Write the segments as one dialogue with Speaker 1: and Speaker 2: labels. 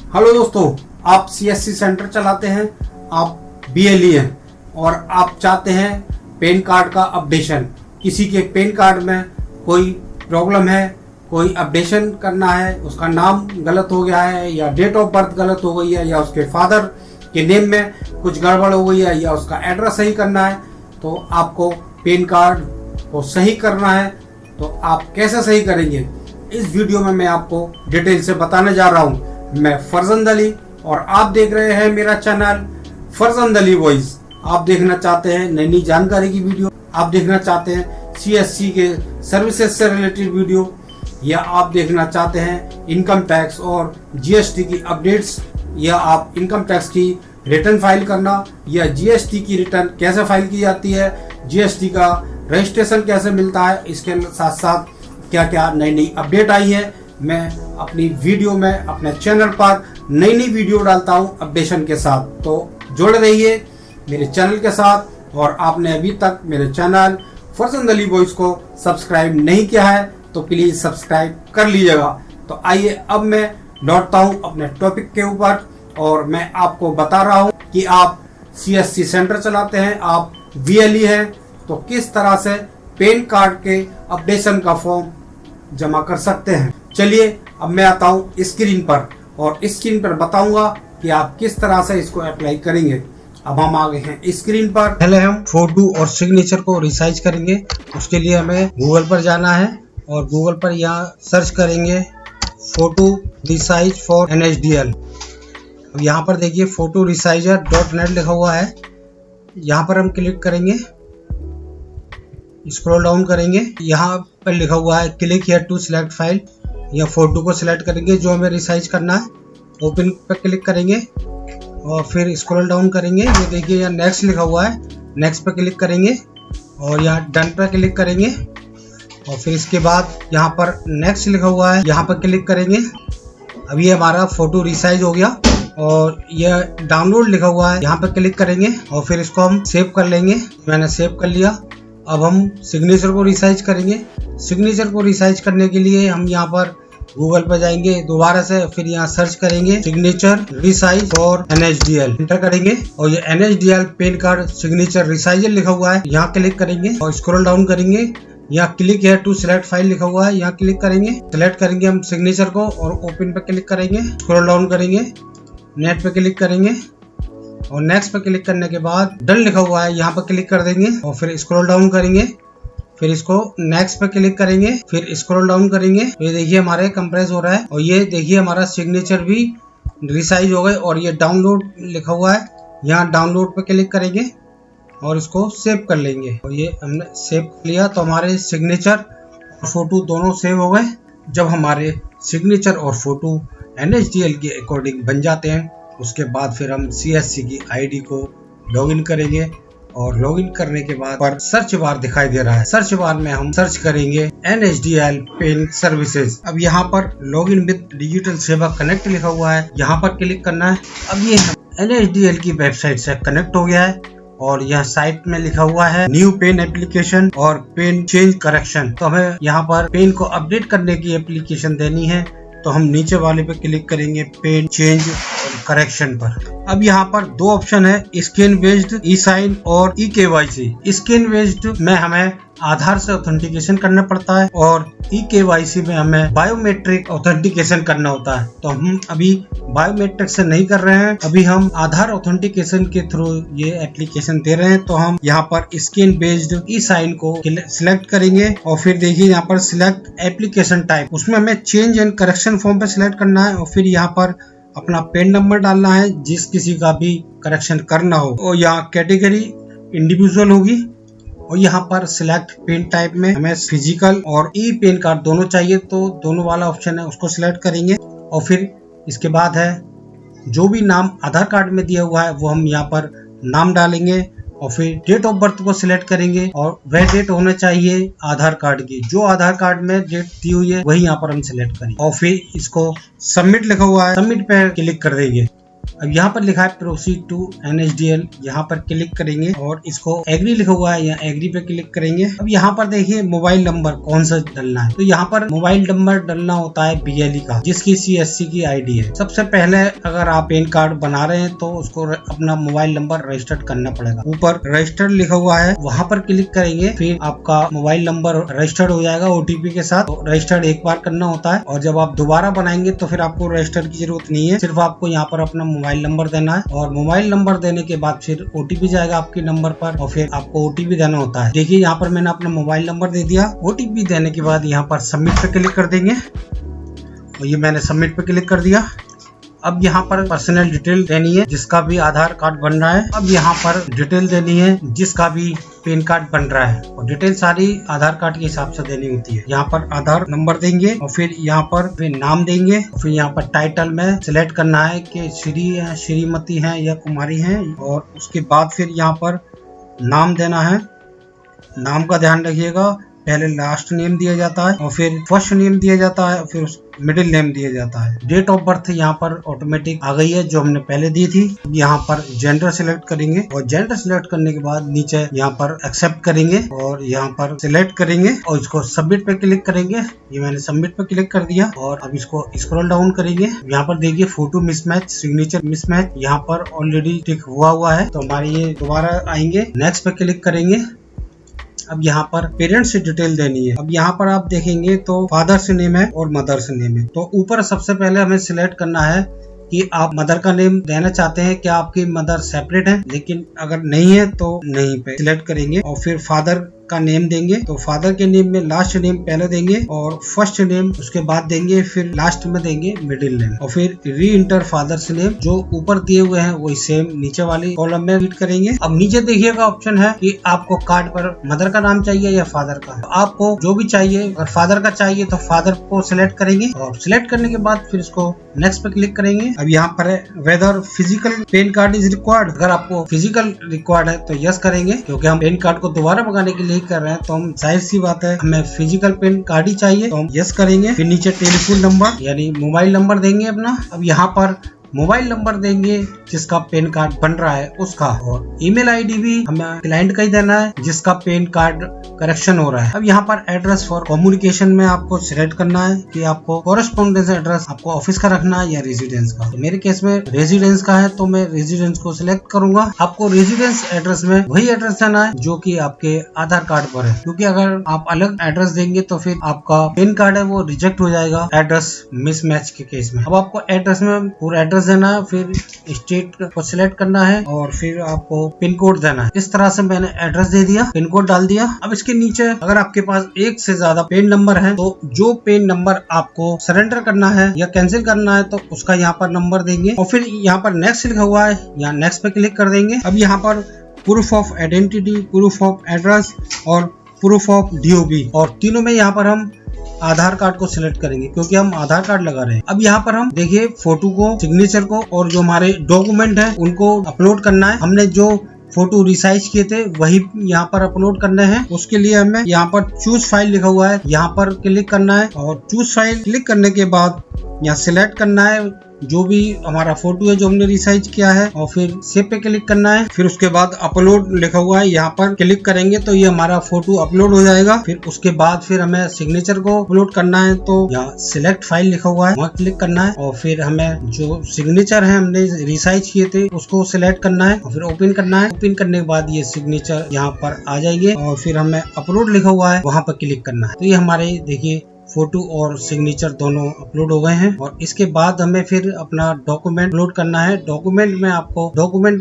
Speaker 1: Hello दोस्तों, आप CSC centre चलाते हैं, आप बीएलई हैं और आप चाहते हैं पैन कार्ड का अपडेशन। किसी के पैन कार्ड में कोई प्रॉब्लम है, कोई अपडेशन करना है, उसका नाम गलत हो गया है या डेट ऑफ बर्थ गलत हो गई है या उसके फादर के नेम में कुछ गड़बड़ हो गई है या उसका एड्रेस सही करना है, तो आपको पैन कार्ड को सही करना है। तो आप कैसे सही करेंगे, इस वीडियो में मैं आपको डिटेल से बताने जा रहा हूँ। मैं फरजंद अली और आप देख रहे हैं मेरा चैनल फरजंद अली वॉइस। आप देखना चाहते हैं नई नई जानकारी की वीडियो, आप देखना चाहते हैं सीएससी के सर्विसेज से रिलेटेड वीडियो, या आप देखना चाहते हैं इनकम टैक्स और जीएसटी की अपडेट्स, या आप इनकम टैक्स की रिटर्न फाइल करना या जीएसटी की रिटर्न कैसे फाइल की जाती है, जीएसटी का रजिस्ट्रेशन कैसे मिलता है, इसके साथ साथ क्या क्या नई नई अपडेट आई है। मैं अपनी वीडियो में अपने चैनल पर नई नई वीडियो डालता हूं अपडेशन के साथ, तो जुड़े रहिए मेरे चैनल के साथ। और आपने अभी तक मेरे चैनल फरजंद अली वॉइस को सब्सक्राइब नहीं किया है तो प्लीज सब्सक्राइब कर लीजिएगा। तो आइए अब मैं लौटता हूं अपने टॉपिक के ऊपर और मैं आपको बता रहा हूं कि आप सीएससी सेंटर चलाते हैं, आप बीएलई हैं, तो किस तरह से पैन कार्ड के अपडेशन का फॉर्म जमा कर सकते हैं। चलिए अब मैं आता हूँ स्क्रीन पर और स्क्रीन पर बताऊंगा कि आप किस तरह से इसको अप्लाई करेंगे। अब हम आ गए हैं स्क्रीन पर। पहले हम फोटो और सिग्नेचर को रिसाइज करेंगे। उसके लिए हमें गूगल पर जाना है और गूगल पर यहाँ सर्च करेंगे फोटो रिसाइज फॉर NHDL। यहाँ पर देखिए photoresizer.net लिखा हुआ है, यहाँ पर हम क्लिक करेंगे, स्क्रॉल डाउन करेंगे, यहाँ पर लिखा हुआ है click here to select file. या फोटो को सिलेक्ट करेंगे जो हमें रिसाइज करना है, ओपन पर क्लिक करेंगे और फिर स्क्रॉल डाउन करेंगे। ये देखिए यहाँ नेक्स्ट लिखा हुआ है, नेक्स्ट पर क्लिक करेंगे और यहाँ डन पर क्लिक करेंगे और फिर इसके बाद यहाँ पर नेक्स्ट लिखा हुआ है, यहाँ पर क्लिक करेंगे। अभी हमारा फोटो रिसाइज हो गया और यह डाउनलोड लिखा हुआ है, यहाँ पर क्लिक करेंगे और फिर इसको हम सेव कर लेंगे। मैंने सेव कर लिया। अब हम सिग्नेचर को रिसाइज करेंगे। सिग्नेचर को रिसाइज करने के लिए हम यहाँ पर गूगल पर जाएंगे दोबारा से, फिर यहाँ सर्च करेंगे signature resize for NHDL, enter करेंगे और ये NHDL pan card signature resizer लिखा हुआ है, यहाँ क्लिक करेंगे और स्क्रॉल डाउन करेंगे। यहाँ click here to select file लिखा हुआ है, यहाँ क्लिक करेंगे, सिलेक्ट करेंगे हम सिग्नेचर को और ओपन पे क्लिक करेंगे, स्क्रॉल डाउन करेंगे, नेट पे क्लिक करेंगे और नेक्स्ट पे क्लिक करने के बाद डन लिखा हुआ है, यहाँ पर क्लिक कर देंगे और फिर स्क्रॉल डाउन करेंगे, फिर इसको नेक्स्ट पे क्लिक करेंगे, फिर स्क्रॉल डाउन करेंगे। ये देखिए हमारे कंप्रेस हो रहा है और ये देखिए हमारा सिग्नेचर भी रिसाइज हो गए और ये डाउनलोड लिखा हुआ है, यहाँ डाउनलोड पे क्लिक करेंगे और इसको सेव कर लेंगे। और ये हमने सेव कर लिया तो हमारे सिग्नेचर और फोटो दोनों सेव हो गए। जब हमारे सिग्नेचर और फोटो NHDL के अकॉर्डिंग बन जाते हैं, उसके बाद फिर हम CSC की ID को लॉगिन करेंगे और लॉगिन करने के बाद पर सर्च बार दिखाई दे रहा है, सर्च बार में हम सर्च करेंगे NHDL पैन सर्विसेज। अब यहाँ पर लॉगिन विद डिजिटल सेवा कनेक्ट लिखा हुआ है, यहाँ पर क्लिक करना है। अब ये NHDL की वेबसाइट से कनेक्ट हो गया है और यह साइट में लिखा हुआ है न्यू पेन एप्लीकेशन और पेन चेंज करेक्शन। तो हमें यहाँ पर पेन को अपडेट करने की एप्लीकेशन देनी है, तो हम नीचे वाले पे क्लिक करेंगे पेन चेंज करेक्शन पर। अब यहाँ पर दो ऑप्शन है, स्कैन बेस्ड ई साइन और eKYC। स्कैन बेस्ड में हमें आधार से ऑथेंटिकेशन करना पड़ता है और eKYC में हमें बायोमेट्रिक ऑथेंटिकेशन करना होता है। तो हम अभी बायोमेट्रिक से नहीं कर रहे हैं, अभी हम आधार ऑथेंटिकेशन के थ्रू ये एप्लीकेशन दे रहे हैं। तो हम यहाँ पर स्कैन बेस्ड ई साइन को सिलेक्ट करेंगे और फिर देखिए यहाँ पर सिलेक्ट एप्लीकेशन टाइप, उसमें हमें चेंज एंड करेक्शन फॉर्म पे सिलेक्ट करना है और फिर यहाँ पर अपना पेन नंबर डालना है जिस किसी का भी करेक्शन करना हो, और यहाँ कैटेगरी इंडिविजुअल होगी और यहाँ पर सिलेक्ट पेन टाइप में हमें फिजिकल और ई पेन कार्ड दोनों चाहिए, तो दोनों वाला ऑप्शन है उसको सिलेक्ट करेंगे और फिर इसके बाद है जो भी नाम आधार कार्ड में दिया हुआ है वो हम यहाँ पर नाम डालेंगे और फिर डेट ऑफ बर्थ को सिलेक्ट करेंगे और वह डेट होना चाहिए आधार कार्ड की, जो आधार कार्ड में डेट दी हुई है वही यहाँ पर हम सिलेक्ट करेंगे और फिर इसको सबमिट लिखा हुआ है, सबमिट पे क्लिक कर देंगे। अब यहाँ पर लिखा है प्रोसीड टू NSDL, यहाँ पर क्लिक करेंगे और इसको एग्री लिखा हुआ है, यहाँ एग्री पे क्लिक करेंगे। अब यहाँ पर देखिए मोबाइल नंबर कौन सा डलना है, तो यहाँ पर मोबाइल नंबर डलना होता है BLE का, जिसकी CSC की ID है। सबसे पहले अगर आप पैन कार्ड बना रहे हैं तो उसको अपना मोबाइल नंबर रजिस्टर्ड करना पड़ेगा। ऊपर रजिस्टर्ड लिखा हुआ है, वहाँ पर क्लिक करेंगे, फिर आपका मोबाइल नंबर रजिस्टर्ड हो जाएगा OTP के साथ। तो रजिस्टर्ड एक बार करना होता है और जब आप दोबारा बनाएंगे तो फिर आपको रजिस्टर की जरूरत नहीं है, सिर्फ आपको यहाँ पर अपना मोबाइल नंबर देना है और मोबाइल नंबर देने के बाद फिर OTP जाएगा आपके नंबर पर और फिर आपको OTP देना होता है। देखिए यहाँ पर मैंने अपना मोबाइल नंबर दे दिया। OTP देने के बाद यहाँ पर सबमिट पे क्लिक कर देंगे और ये मैंने सबमिट पे क्लिक कर दिया। अब यहाँ पर पर्सनल डिटेल देनी है जिसका भी आधार कार्ड बन रहा है। अब यहाँ पर डिटेल देनी है जिसका भी पैन कार्ड बन रहा है और डिटेल सारी आधार कार्ड के हिसाब से देनी होती है। यहाँ पर आधार नंबर देंगे और फिर यहाँ पर फिर नाम देंगे और फिर यहाँ पर टाइटल में सिलेक्ट करना है कि श्री है, श्रीमती है या कुमारी है और उसके बाद फिर यहाँ पर नाम देना है। नाम का ध्यान रखिएगा, पहले लास्ट नेम दिया जाता है और फिर फर्स्ट नेम दिया जाता है और फिर मिडिल नेम दिया जाता है। डेट ऑफ बर्थ यहाँ पर ऑटोमेटिक आ गई है जो हमने पहले दी थी। यहाँ पर जेंडर सिलेक्ट करेंगे और जेंडर सिलेक्ट करने के बाद नीचे यहाँ पर एक्सेप्ट करेंगे और यहाँ पर सिलेक्ट करेंगे और इसको सबमिट पे क्लिक करेंगे। ये मैंने सबमिट पे क्लिक कर दिया और अब इसको स्क्रॉल डाउन करेंगे। यहाँ पर देखिए फोटो मिसमैच, सिग्नेचर मिसमैच यहाँ पर ऑलरेडी टिक हुआ है, तो हमारे ये दोबारा आएंगे। नेक्स्ट पे क्लिक करेंगे। अब यहाँ पर पेरेंट्स से डिटेल देनी है। अब यहाँ पर आप देखेंगे तो फादर्स नेम है और मदर्स नेम है। तो ऊपर सबसे पहले हमें सिलेक्ट करना है कि आप मदर का नेम देना चाहते हैं, क्या आपकी मदर सेपरेट है, लेकिन अगर नहीं है तो नहीं पे सिलेक्ट करेंगे और फिर फादर का नेम देंगे। तो फादर के नेम में लास्ट नेम पहले देंगे और फर्स्ट नेम उसके बाद देंगे, फिर लास्ट में देंगे मिडिल नेम और फिर री इंटर फादर्स नेम जो ऊपर दिए हुए हैं वही सेम नीचे वाली कॉलम में रीड करेंगे। अब नीचे देखिएगा ऑप्शन है कि आपको कार्ड पर मदर का नाम चाहिए या फादर का। तो आपको जो भी चाहिए, अगर फादर का चाहिए तो फादर को सिलेक्ट करेंगे और सिलेक्ट करने के बाद फिर इसको नेक्स्ट पे क्लिक करेंगे। अब यहाँ पर है whether physical PAN card is required. अगर आपको फिजिकल रिक्वायर्ड है तो यस करेंगे, क्योंकि हम पैन कार्ड को दोबारा मंगाने के लिए कर रहे हैं तो हम जाहिर सी बात है हमें फिजिकल पैन कार्ड ही चाहिए, तो हम यस करेंगे। फिर नीचे टेलीफोन नंबर यानी मोबाइल नंबर देंगे अपना। अब यहाँ पर मोबाइल नंबर देंगे जिसका पैन कार्ड बन रहा है उसका और ईमेल आईडी भी हमें क्लाइंट का ही देना है जिसका पैन कार्ड करेक्शन हो रहा है। अब यहाँ पर एड्रेस फॉर कम्युनिकेशन में आपको सिलेक्ट करना है कि आपको कॉरेस्पॉन्डेंस एड्रेस आपको ऑफिस का रखना है या रेजिडेंस का। तो मेरे केस में रेजिडेंस का है तो मैं रेजिडेंस को सिलेक्ट करूंगा। आपको रेजिडेंस एड्रेस में वही एड्रेस देना है जो कि आपके आधार कार्ड पर है, क्योंकि अगर आप अलग एड्रेस देंगे तो फिर आपका पैन कार्ड है वो रिजेक्ट हो जाएगा एड्रेस मिसमैच के केस में। अब आपको एड्रेस में पूरा एड्रेस देना है, फिर स्टेट को सिलेक्ट करना है और फिर आपको पिन कोड देना है। इस तरह से मैंने एड्रेस दे दिया, पिन कोड डाल दिया। अब इसके नीचे अगर आपके पास एक से ज्यादा पेन नंबर है तो जो पेन नंबर आपको सरेंडर करना है या कैंसिल करना है तो उसका यहाँ पर नंबर देंगे और फिर यहाँ पर नेक्स्ट लिखा हुआ है, यहाँ नेक्स्ट पे क्लिक कर देंगे। अब यहाँ पर proof of identity, proof of address और प्रूफ ऑफ DOB और तीनों में यहाँ पर हम आधार कार्ड को सिलेक्ट करेंगे क्योंकि हम आधार कार्ड लगा रहे हैं। अब यहाँ पर हम देखिए फोटो को, सिग्नेचर को और जो हमारे डॉक्यूमेंट है उनको अपलोड करना है। हमने जो फोटो रिसाइज किए थे वही यहाँ पर अपलोड करने हैं। उसके लिए हमें यहाँ पर चूज फाइल लिखा हुआ है, यहाँ पर क्लिक करना है और चूज फाइल क्लिक करने के बाद यहाँ सिलेक्ट करना है जो भी हमारा फोटो है जो हमने रिसाइज किया है और फिर सेव पे क्लिक करना है। फिर उसके बाद अपलोड लिखा हुआ है, यहाँ पर क्लिक करेंगे तो ये हमारा फोटो अपलोड हो जाएगा। फिर उसके बाद फिर हमें सिग्नेचर को अपलोड करना है तो यहाँ सिलेक्ट फाइल लिखा हुआ है, वहाँ क्लिक करना है और फिर हमें जो सिग्नेचर है हमने रिसाइज किए थे उसको सिलेक्ट करना है और फिर ओपन करना है। ओपन करने के बाद ये सिग्नेचर यहाँ पर आ जाएंगे और फिर हमें अपलोड लिखा हुआ है वहाँ पर क्लिक करना है। तो ये हमारे देखिए फोटो और सिग्नेचर दोनों अपलोड हो गए हैं और इसके बाद हमें फिर अपना डॉक्यूमेंट अपलोड करना है। डॉक्यूमेंट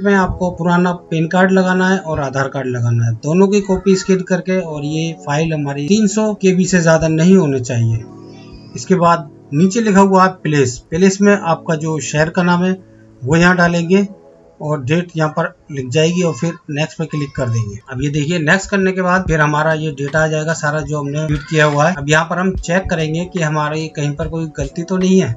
Speaker 1: में आपको पुराना पैन कार्ड लगाना है और आधार कार्ड लगाना है, दोनों की कॉपी स्कैन करके। और ये फाइल हमारी 300 KB से ज्यादा नहीं होने चाहिए। इसके बाद नीचे लिखा हुआ है प्लेस में आपका जो शहर का नाम है वो यहाँ डालेंगे और डेट यहाँ पर लिख जाएगी और फिर नेक्स्ट पे क्लिक कर देंगे। अब ये देखिए नेक्स्ट करने के बाद फिर हमारा ये डेटा आ जाएगा सारा जो हमने फीड किया हुआ है। अब यहाँ पर हम चेक करेंगे कि हमारे कहीं पर कोई गलती तो नहीं है।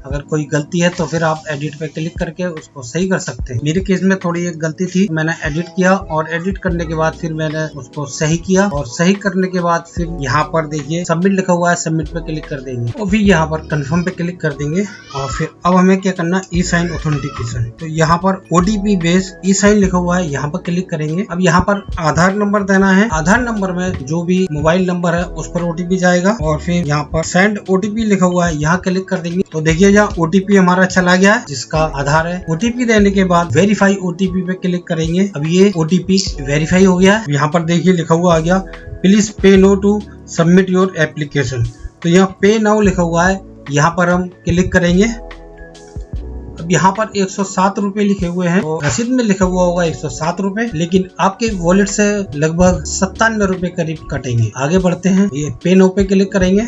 Speaker 1: अगर कोई गलती है तो फिर आप एडिट पे क्लिक करके उसको सही कर सकते हैं। मेरे केस में थोड़ी एक गलती थी, मैंने एडिट किया और एडिट करने के बाद फिर मैंने उसको सही किया और सही करने के बाद फिर यहाँ पर देखिए सबमिट लिखा हुआ है, सबमिट पे क्लिक कर देंगे और फिर यहाँ पर कंफर्म पे क्लिक कर देंगे। और फिर अब हमें क्या करना, ई साइन ऑथेंटिकेशन। तो यहाँ पर OTP बेस्ड ई साइन लिखा हुआ है, यहाँ पर क्लिक करेंगे। अब यहाँ पर आधार नंबर देना है, आधार नंबर में जो भी मोबाइल नंबर है उस पर OTP जाएगा और फिर यहाँ पर सेंड OTP लिखा हुआ है, यहाँ क्लिक कर देंगे। तो देखिए यहाँ OTP हमारा चला गया है जिसका आधार है। OTP देने के बाद वेरीफाई OTP पे क्लिक करेंगे। अब ये OTP वेरीफाई हो गया है। यहाँ पर देखिए लिखा हुआ आ गया, please pay now to submit your application. तो यहाँ पे नाउ लिखा हुआ है, यहाँ पर हम क्लिक करेंगे। अब यहाँ पर 107 रुपए लिखे हुए हैं और रसीद में लिखा हुआ होगा 107 रुपए, लेकिन आपके वॉलेट से लगभग 97 रुपए करीब कटेंगे। आगे बढ़ते हैं, ये पे नाउ पे क्लिक करेंगे।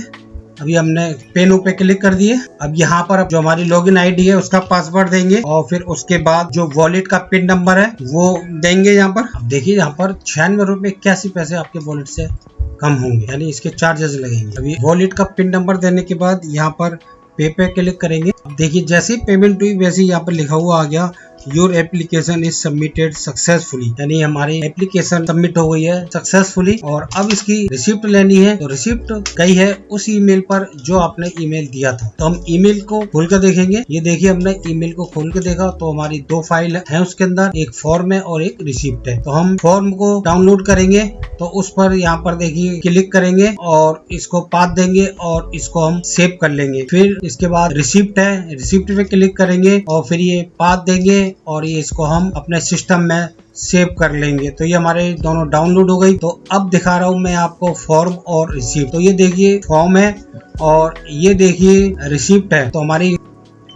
Speaker 1: अभी हमने पे नाउ पे क्लिक कर दिए। अब यहाँ पर जो हमारी लॉगिन आईडी है उसका पासवर्ड देंगे और फिर उसके बाद जो वॉलेट का पिन नंबर है वो देंगे यहाँ पर। अब देखिए यहाँ पर 96 रुपए 81 पैसे आपके वॉलेट से कम होंगे, यानी इसके चार्जेस लगेंगे। अभी वॉलेट का पिन नंबर देने के बाद यहाँ पर पे पे क्लिक करेंगे। अब देखिए जैसे ही पेमेंट हुई वैसे ही यहाँ पर लिखा हुआ आ गया, your application is submitted successfully, यानी हमारी एप्लीकेशन सबमिट हो गई है सक्सेसफुली। और अब इसकी रिसिप्ट लेनी है, तो रिसिप्ट गई है उस ईमेल पर जो आपने ईमेल दिया था। तो हम ईमेल को खोल कर देखेंगे। ये देखिए हमने ईमेल को खोल के देखा तो हमारी 2 फाइल है उसके अंदर, एक फॉर्म है और एक रिसिप्ट है। तो हम फॉर्म को डाउनलोड करेंगे तो उस पर यहाँ पर देखिए क्लिक करेंगे और इसको पाथ देंगे और इसको हम सेव कर लेंगे। फिर इसके बाद रिसिप्ट है, रिसिप्ट पे क्लिक करेंगे और फिर ये पाथ देंगे और ये इसको हम अपने सिस्टम में सेव कर लेंगे। तो ये हमारे दोनों डाउनलोड हो गई। तो अब दिखा रहा हूँ मैं आपको फॉर्म और रिसिप्ट। तो ये देखिए फॉर्म है और ये देखिए रिसिप्ट है। तो हमारी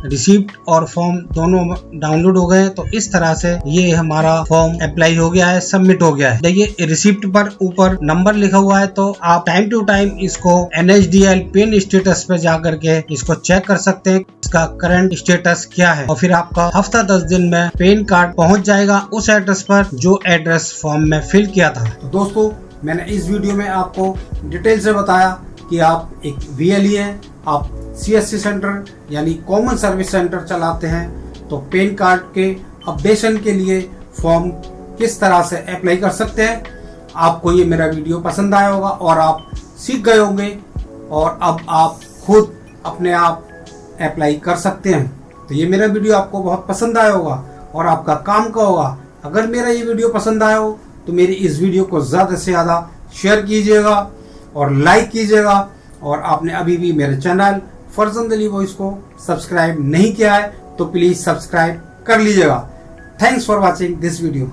Speaker 1: रिसिप्ट और फॉर्म दोनों डाउनलोड हो गए। तो इस तरह से ये हमारा फॉर्म अप्लाई हो गया है, सबमिट हो गया है। देखिए रिसिप्ट पर ऊपर नंबर लिखा हुआ है, तो आप टाइम टू टाइम इसको NSDL पिन स्टेटस पे जाकर के इसको चेक कर सकते हैं इसका करंट स्टेटस क्या है। और फिर आपका हफ्ता 10 दिन में पैन कार्ड पहुंच जाएगा उस एड्रेस पर जो एड्रेस फॉर्म में फिल किया था। तो दोस्तों मैंने इस वीडियो में आपको डिटेल से बताया कि आप एक VLE है, आप CSC सेंटर यानी कॉमन सर्विस सेंटर चलाते हैं, तो पैन कार्ड के अपडेशन के लिए फॉर्म किस तरह से अप्लाई कर सकते हैं। आपको ये मेरा वीडियो पसंद आया होगा और आप सीख गए होंगे और अब आप खुद अपने आप अप्लाई कर सकते हैं। तो ये मेरा वीडियो आपको बहुत पसंद आया होगा और आपका काम का होगा। अगर मेरा ये वीडियो पसंद आया हो तो मेरी इस वीडियो को ज़्यादा से ज़्यादा शेयर कीजिएगा और लाइक कीजिएगा। और आपने अभी भी मेरे चैनल फरजंद अली वॉइस को सब्सक्राइब नहीं किया है तो प्लीज सब्सक्राइब कर लीजिएगा। Thanks for watching this video.